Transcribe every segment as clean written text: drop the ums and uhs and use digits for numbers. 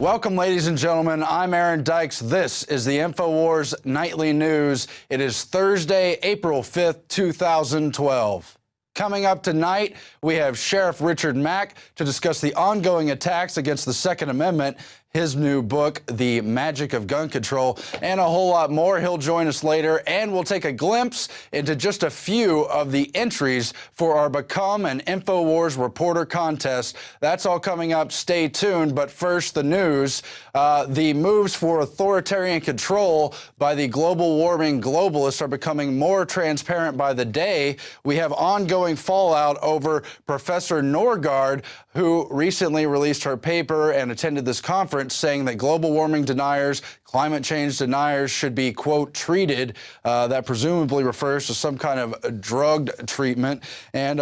Welcome, ladies and gentlemen. I'm Aaron Dykes. This is the INFOWARS Nightly News. It is Thursday, April 5th, 2012. Coming up tonight, we have Sheriff Richard Mack to discuss the ongoing attacks against the Second Amendment, his new book, The Magic of Gun Control, and a whole lot more. He'll join us later, and we'll take a glimpse into just a few of the entries for our Become an INFOWARS Reporter contest. That's all coming up. Stay tuned. But first, the news. The moves for authoritarian control by the global warming globalists are becoming more transparent by the day. We have ongoing fallout over Professor Norgaard, who recently released her paper and attended this conference saying that global warming deniers, climate change deniers should be, quote, treated. That presumably refers to some kind of drugged treatment. And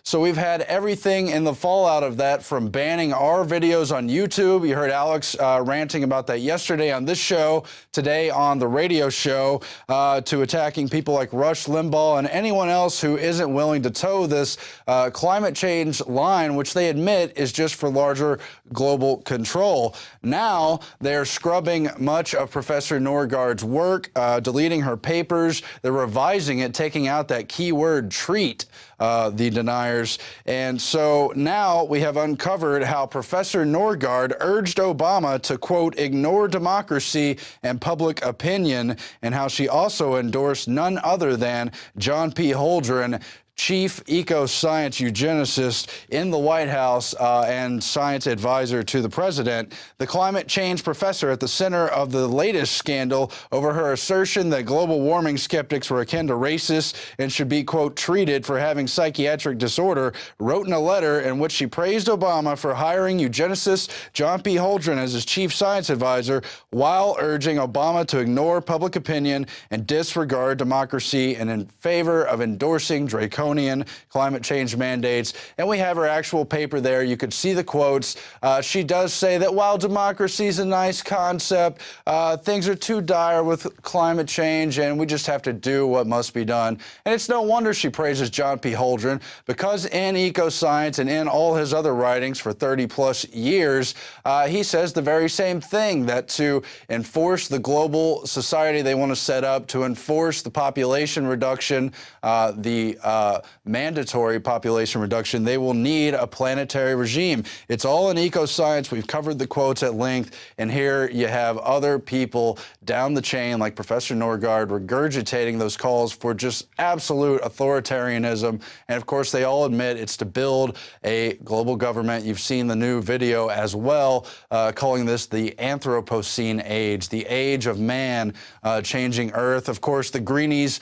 so we've had everything in the fallout of that, from banning our videos on YouTube. You heard Alex ranting about that yesterday on this show, today on the radio show, to attacking people like Rush Limbaugh and anyone else who isn't willing to toe this climate change line, which they admit is just for larger global control. Now they're scrubbing much of Professor Norgaard's work, deleting her papers. They're revising it, taking out that keyword treat, the deniers. And so now we have uncovered how Professor Norgaard urged Obama to, quote, ignore democracy and public opinion, and how she also endorsed none other than John P. Holdren, chief eco-science eugenicist in the White House and science advisor to the president. The climate change professor at the center of the latest scandal over her assertion that global warming skeptics were akin to racists and should be, quote, treated for having psychiatric disorder, wrote in a letter in which she praised Obama for hiring eugenicist John P. Holdren as his chief science advisor, while urging Obama to ignore public opinion and disregard democracy, and in favor of endorsing draconian climate change mandates. And we have her actual paper there. You could see the quotes. She does say that while democracy is a nice concept, things are too dire with climate change, and we just have to do what must be done. And it's no wonder she praises John P. Holdren, because in eco-science and in all his other writings for 30-plus years, he says the very same thing, that to enforce the global society they want to set up, to enforce the population reduction, mandatory population reduction, they will need a planetary regime. It's all in eco-science. We've covered the quotes at length, and here you have other people down the chain like Professor Norgaard regurgitating those calls for just absolute authoritarianism. And of course, they all admit it's to build a global government. You've seen the new video as well, calling this the Anthropocene age, the age of man changing Earth. Of course, the Greenies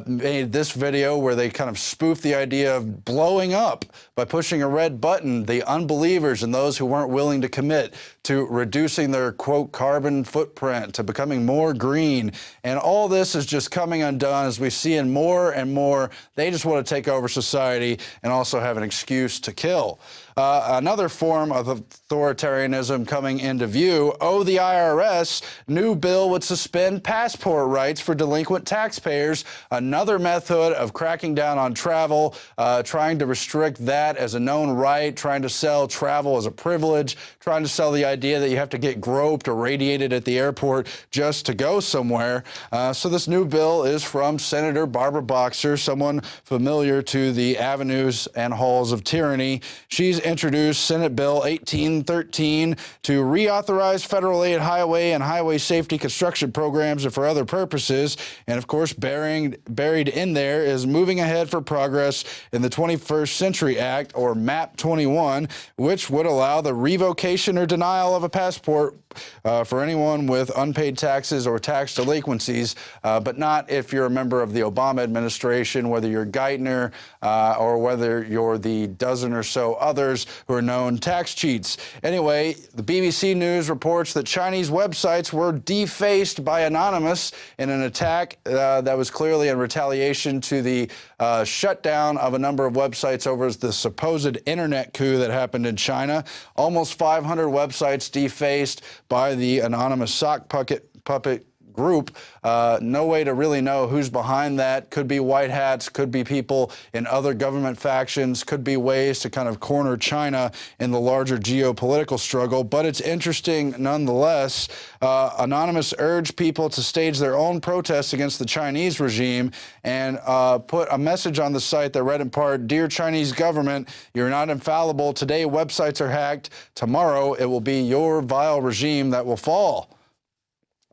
made this video where they kind of spoof the idea of blowing up by pushing a red button the unbelievers and those who weren't willing to commit to reducing their, quote, carbon footprint, to becoming more green. And all this is just coming undone as we see in more and more. They just want to take over society and also have an excuse to kill. Another form of authoritarianism coming into view. The IRS. New bill would suspend passport rights for delinquent taxpayers. Another method of cracking down on travel, trying to restrict that as a known right, trying to sell travel as a privilege, trying to sell the idea that you have to get groped or radiated at the airport just to go somewhere. So this new bill is from Senator Barbara Boxer, someone familiar to the avenues and halls of tyranny. She's introduced Senate Bill 1813 to reauthorize federal aid highway and highway safety construction programs and for other purposes. And of course, buried in there is moving ahead for progress in the 21st Century Act, or MAP 21, which would allow the revocation or denial of a passport for anyone with unpaid taxes or tax delinquencies, but not if you're a member of the Obama administration, whether you're Geithner or whether you're the dozen or so others who are known tax cheats. Anyway, the BBC News reports that Chinese websites were defaced by Anonymous in an attack that was clearly in retaliation to the shutdown of a number of websites over the supposed internet coup that happened in China. Almost 500 websites defaced by the anonymous sock puppet group. No way to really know who's behind that. Could be white hats, could be people in other government factions, could be ways to kind of corner China in the larger geopolitical struggle. But it's interesting nonetheless. Anonymous urged people to stage their own protests against the Chinese regime and put a message on the site that read in part, "Dear Chinese government, you're not infallible. Today websites are hacked. Tomorrow it will be your vile regime that will fall."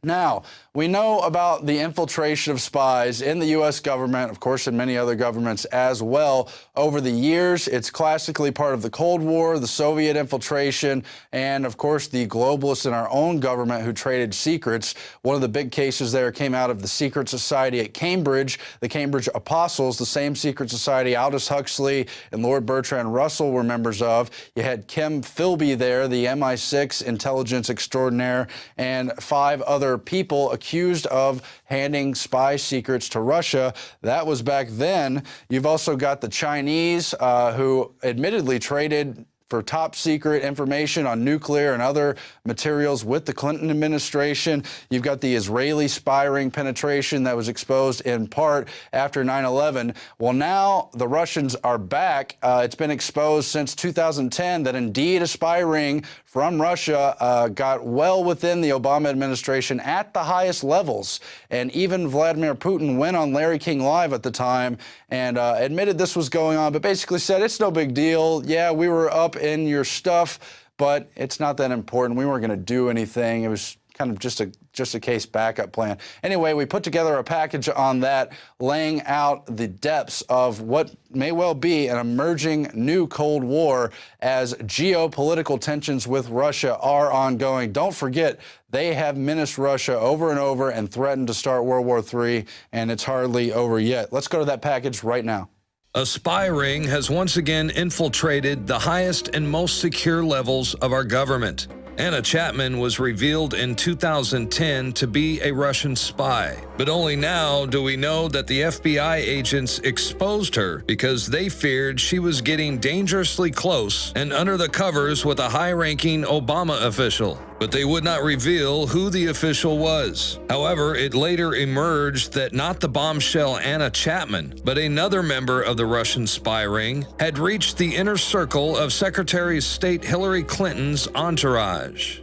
Now, we know about the infiltration of spies in the U.S. government, of course, in many other governments as well. Over the years, it's classically part of the Cold War, the Soviet infiltration, and, of course, the globalists in our own government who traded secrets. One of the big cases there came out of the secret society at Cambridge, the Cambridge Apostles, the same secret society Aldous Huxley and Lord Bertrand Russell were members of. You had Kim Philby there, the MI6 intelligence extraordinaire, and 5 other people accused of handing spy secrets to Russia. That was back then. You've also got the Chinese who admittedly traded for top secret information on nuclear and other materials with the Clinton administration. You've got the Israeli spy ring penetration that was exposed in part after 9/11. Well, now the Russians are back. It's been exposed since 2010 that indeed a spy ring from Russia got well within the Obama administration at the highest levels. And even Vladimir Putin went on Larry King Live at the time and admitted this was going on, but basically said, it's no big deal. Yeah, we were up in your stuff, but it's not that important. We weren't going to do anything. It was kind of just a case backup plan. Anyway, we put together a package on that, laying out the depths of what may well be an emerging new Cold War as geopolitical tensions with Russia are ongoing. Don't forget, they have menaced Russia over and over and threatened to start World War III, and it's hardly over yet. Let's go to that package right now. A spy ring has once again infiltrated the highest and most secure levels of our government. Anna Chapman was revealed in 2010 to be a Russian spy. But only now do we know that the FBI agents exposed her because they feared she was getting dangerously close and under the covers with a high-ranking Obama official. But they would not reveal who the official was. However, it later emerged that not the bombshell Anna Chapman, but another member of the Russian spy ring had reached the inner circle of Secretary of State Hillary Clinton's entourage.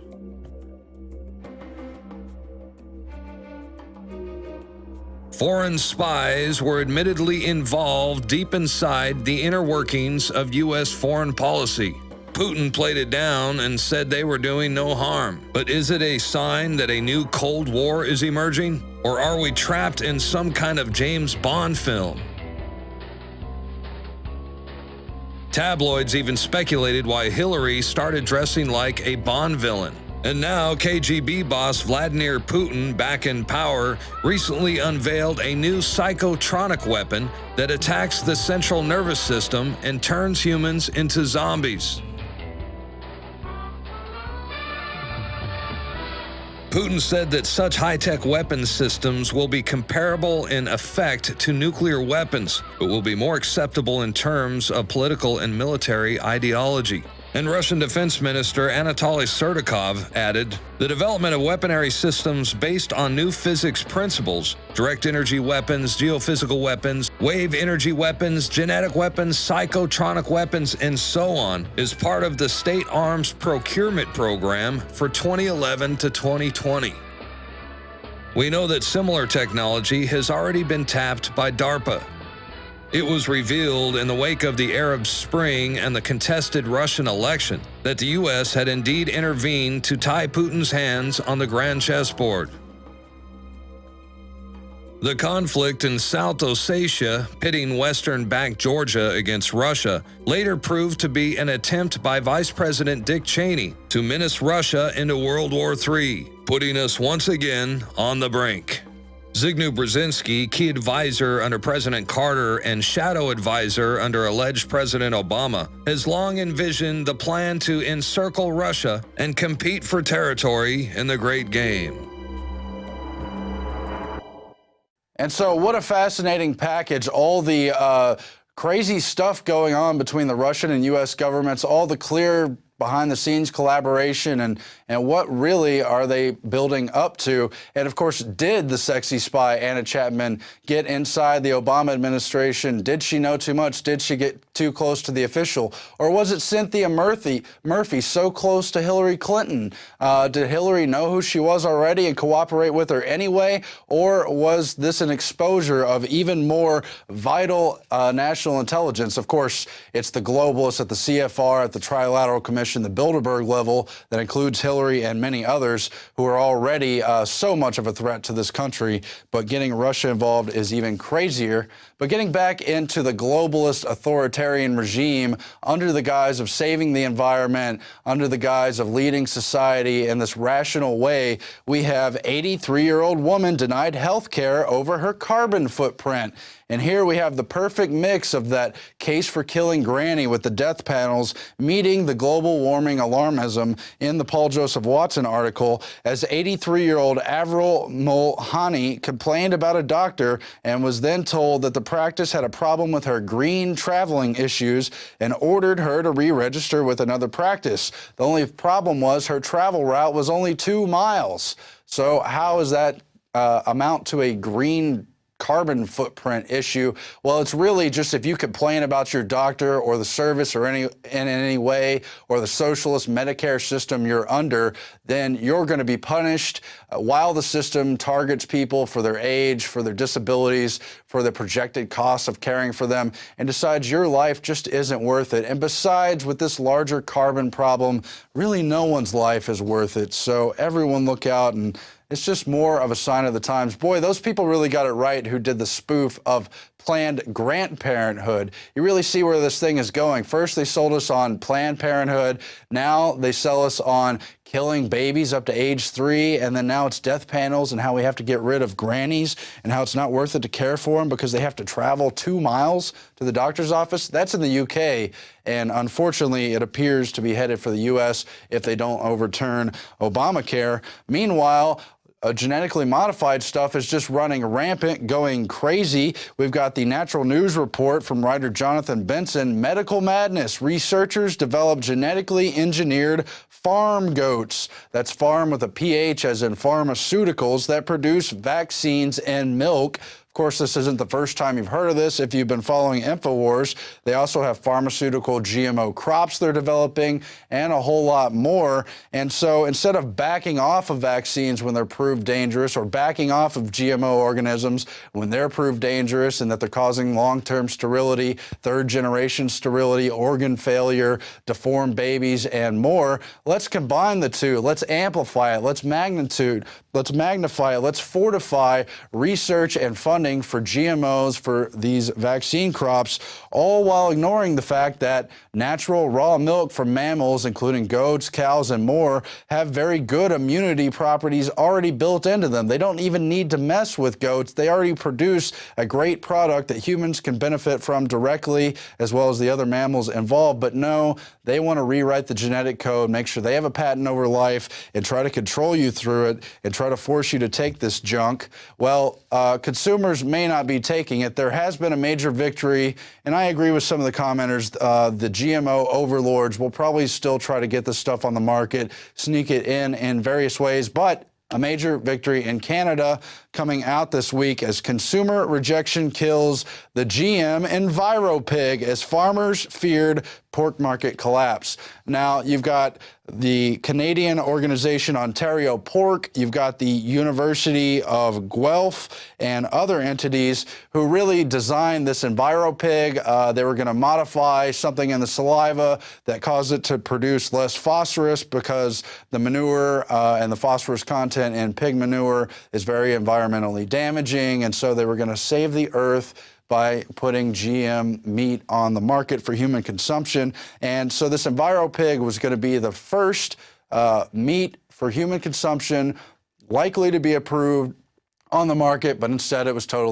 Foreign spies were admittedly involved deep inside the inner workings of U.S. foreign policy. Putin played it down and said they were doing no harm. But is it a sign that a new Cold War is emerging? Or are we trapped in some kind of James Bond film? Tabloids even speculated why Hillary started dressing like a Bond villain. And now KGB boss Vladimir Putin, back in power, recently unveiled a new psychotronic weapon that attacks the central nervous system and turns humans into zombies. Putin said that such high-tech weapon systems will be comparable in effect to nuclear weapons, but will be more acceptable in terms of political and military ideology. And Russian Defense Minister Anatoly Sertikov added, the development of weaponry systems based on new physics principles, direct energy weapons, geophysical weapons, wave energy weapons, genetic weapons, psychotronic weapons, and so on, is part of the State Arms Procurement Program for 2011 to 2020. We know that similar technology has already been tapped by DARPA. It was revealed in the wake of the Arab Spring and the contested Russian election that the U.S. had indeed intervened to tie Putin's hands on the grand chessboard. The conflict in South Ossetia, pitting Western-backed Georgia against Russia, later proved to be an attempt by Vice President Dick Cheney to menace Russia into World War III, putting us once again on the brink. Zygmunt Brzezinski, key advisor under President Carter and shadow advisor under alleged President Obama, has long envisioned the plan to encircle Russia and compete for territory in the Great Game. And so what a fascinating package. All the crazy stuff going on between the Russian and U.S. governments, all the clear behind-the-scenes collaboration, and what really are they building up to? And, of course, did the sexy spy Anna Chapman get inside the Obama administration? Did she know too much? Did she get too close to the official? Or was it Cynthia Murphy so close to Hillary Clinton? Did Hillary know who she was already and cooperate with her anyway? Or was this an exposure of even more vital national intelligence? Of course, it's the globalists at the CFR, at the Trilateral Commission, the Bilderberg level that includes Hillary and many others who are already so much of a threat to this country. But getting Russia involved is even crazier. But getting back into the globalist authoritarian regime under the guise of saving the environment, under the guise of leading society in this rational way, we have 83-year-old woman denied health care over her carbon footprint. And here we have the perfect mix of that case for killing Granny with the death panels meeting the global warming alarmism in the Paul Joseph Watson article, as 83-year-old Avril Mulhani complained about a doctor and was then told that the practice had a problem with her green traveling issues and ordered her to re-register with another practice. The only problem was her travel route was only 2 miles. So how does that amount to a green carbon footprint issue? Well, it's really just if you complain about your doctor or the service or in any way, or the socialist Medicare system you're under, then you're going to be punished while the system targets people for their age, for their disabilities, for the projected costs of caring for them, and decides your life just isn't worth it. And besides, with this larger carbon problem, really no one's life is worth it. So everyone look out, and it's just more of a sign of the times. Boy, those people really got it right who did the spoof of Planned Grant Parenthood. You really see where this thing is going. First, they sold us on Planned Parenthood. Now they sell us on killing babies up to age 3. And then now it's death panels and how we have to get rid of grannies and how it's not worth it to care for them because they have to travel 2 miles to the doctor's office. That's in the UK. And unfortunately, it appears to be headed for the U.S. if they don't overturn Obamacare. Meanwhile, genetically modified stuff is just running rampant, going crazy. We've got the Natural News report from writer Jonathan Benson, Medical Madness. Researchers develop genetically engineered farm goats. That's farm with a PH as in pharmaceuticals that produce vaccines and milk. Of course, this isn't the first time you've heard of this. If you've been following INFOWARS, they also have pharmaceutical GMO crops they're developing and a whole lot more. And so instead of backing off of vaccines when they're proved dangerous, or backing off of GMO organisms when they're proved dangerous and that they're causing long-term sterility, third-generation sterility, organ failure, deformed babies, and more, let's combine the two. Let's amplify it. Let's magnify it. Let's fortify research and funding for GMOs for these vaccine crops, all while ignoring the fact that natural raw milk from mammals, including goats, cows, and more, have very good immunity properties already built into them. They don't even need to mess with goats. They already produce a great product that humans can benefit from directly, as well as the other mammals involved. But no, they want to rewrite the genetic code, make sure they have a patent over life, and try to control you through it, and try to force you to take this junk. Well, consumers may not be taking it. There has been a major victory, and I agree with some of the commenters. The GMO overlords will probably still try to get this stuff on the market, sneak it in various ways, but a major victory in Canada coming out this week as consumer rejection kills the GM EnviroPig as farmers feared pork market collapse. Now, you've got the Canadian organization Ontario Pork, you've got the University of Guelph and other entities who really designed this EnviroPig. They were going to modify something in the saliva that caused it to produce less phosphorus because the manure and the phosphorus content in pig manure is very environmentally damaging, and so they were going to save the earth by putting GM meat on the market for human consumption. And so this EnviroPig was going to be the first meat for human consumption likely to be approved on the market, but instead it was totally